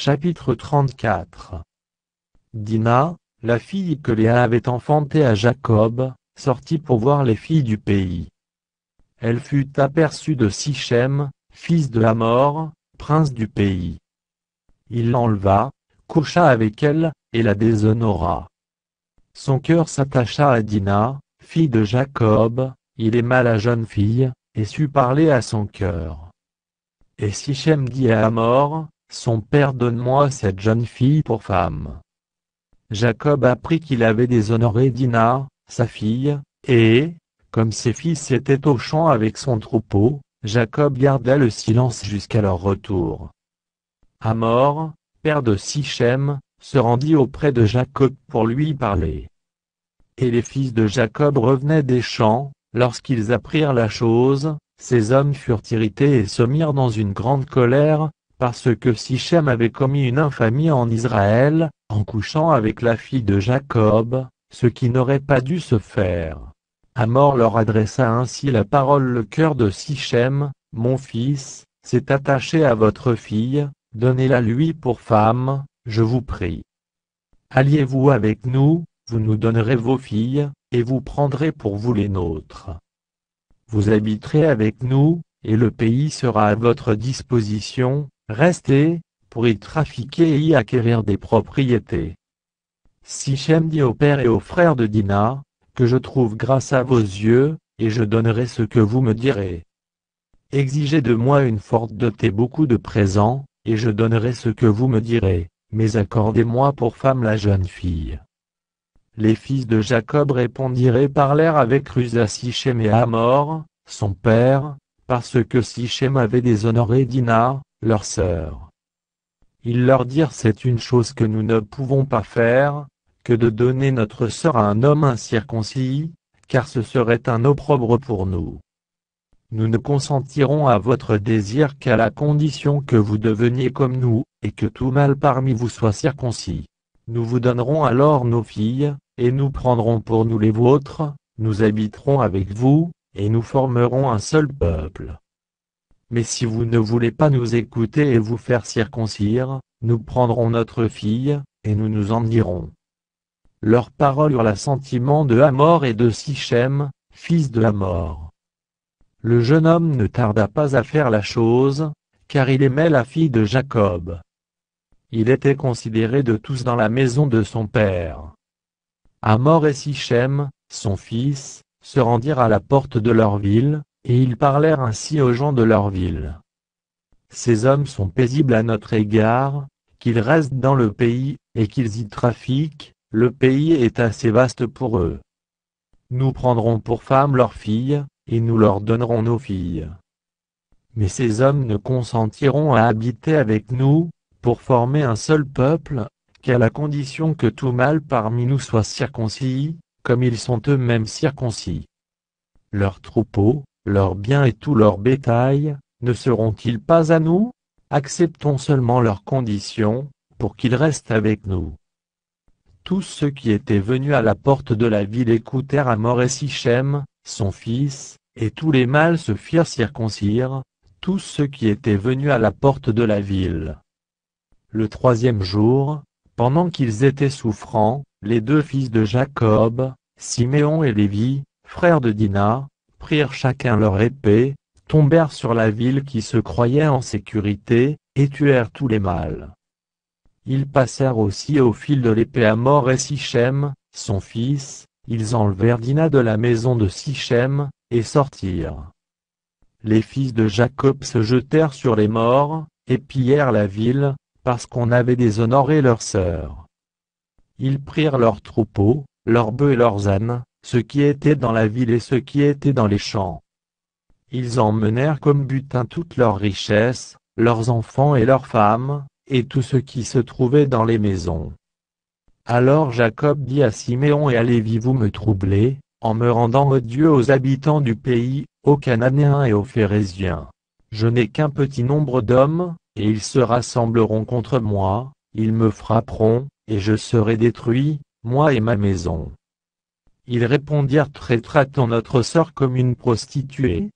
Chapitre 34. Dina, la fille que Léa avait enfantée à Jacob, sortit pour voir les filles du pays. Elle fut aperçue de Sichem, fils de Hamor, prince du pays. Il l'enleva, coucha avec elle, et la déshonora. Son cœur s'attacha à Dina, fille de Jacob, il aima la jeune fille, et sut parler à son cœur. Et Sichem dit à Hamor, son père, donne-moi cette jeune fille pour femme. Jacob apprit qu'il avait déshonoré Dina, sa fille, et, comme ses fils étaient au champ avec son troupeau, Jacob garda le silence jusqu'à leur retour. Hamor, père de Sichem, se rendit auprès de Jacob pour lui parler. Et les fils de Jacob revenaient des champs, lorsqu'ils apprirent la chose, ces hommes furent irrités et se mirent dans une grande colère, parce que Sichem avait commis une infamie en Israël, en couchant avec la fille de Jacob, ce qui n'aurait pas dû se faire. Hamor leur adressa ainsi la parole. Le cœur de Sichem, mon fils, s'est attaché à votre fille, donnez-la lui pour femme, je vous prie. Alliez-vous avec nous, vous nous donnerez vos filles, et vous prendrez pour vous les nôtres. Vous habiterez avec nous, et le pays sera à votre disposition, restez, pour y trafiquer et y acquérir des propriétés. Sichem dit au père et aux frères de Dina, que je trouve grâce à vos yeux, et je donnerai ce que vous me direz. Exigez de moi une forte dot et beaucoup de présents, et je donnerai ce que vous me direz, mais accordez-moi pour femme la jeune fille. Les fils de Jacob répondirent et parlèrent avec ruse à Sichem et à Hamor, son père, parce que Sichem avait déshonoré Dina, leur sœur. Ils leur dirent: c'est une chose que nous ne pouvons pas faire, que de donner notre sœur à un homme incirconcis, car ce serait un opprobre pour nous. Nous ne consentirons à votre désir qu'à la condition que vous deveniez comme nous, et que tout mâle parmi vous soit circoncis. Nous vous donnerons alors nos filles, et nous prendrons pour nous les vôtres, nous habiterons avec vous, et nous formerons un seul peuple. Mais si vous ne voulez pas nous écouter et vous faire circoncire, nous prendrons notre fille, et nous nous en irons. Leurs paroles eurent l'assentiment de Hamor et de Sichem, fils de Hamor. Le jeune homme ne tarda pas à faire la chose, car il aimait la fille de Jacob. Il était considéré de tous dans la maison de son père. Hamor et Sichem, son fils, se rendirent à la porte de leur ville, et ils parlèrent ainsi aux gens de leur ville. Ces hommes sont paisibles à notre égard, qu'ils restent dans le pays, et qu'ils y trafiquent, le pays est assez vaste pour eux. Nous prendrons pour femmes leurs filles, et nous leur donnerons nos filles. Mais ces hommes ne consentiront à habiter avec nous, pour former un seul peuple, qu'à la condition que tout mâle parmi nous soit circoncis, comme ils sont eux-mêmes circoncis. Leurs troupeaux, leurs biens et tout leur bétail, ne seront-ils pas à nous? Acceptons seulement leurs conditions, pour qu'ils restent avec nous. Tous ceux qui étaient venus à la porte de la ville écoutèrent Hamor et Sichem, son fils, et tous les mâles se firent circoncire, tous ceux qui étaient venus à la porte de la ville. Le troisième jour, pendant qu'ils étaient souffrants, les deux fils de Jacob, Siméon et Lévi, frères de Dina, prirent chacun leur épée, tombèrent sur la ville qui se croyait en sécurité, et tuèrent tous les mâles. Ils passèrent aussi au fil de l'épée Hamor et Sichem, son fils, ils enlevèrent Dina de la maison de Sichem, et sortirent. Les fils de Jacob se jetèrent sur les morts, et pillèrent la ville, parce qu'on avait déshonoré leur sœur. Ils prirent leurs troupeaux, leurs bœufs et leurs ânes, ceux qui étaient dans la ville et ceux qui étaient dans les champs. Ils emmenèrent comme butin toutes leurs richesses, leurs enfants et leurs femmes, et tout ce qui se trouvait dans les maisons. Alors Jacob dit à Siméon et à Lévi: vous me troublez, en me rendant odieux aux habitants du pays, aux Cananéens et aux Phéréziens. Je n'ai qu'un petit nombre d'hommes, et ils se rassembleront contre moi, ils me frapperont, et je serai détruit, moi et ma maison. Ils répondirent: traitera-t-on notre sœur comme une prostituée?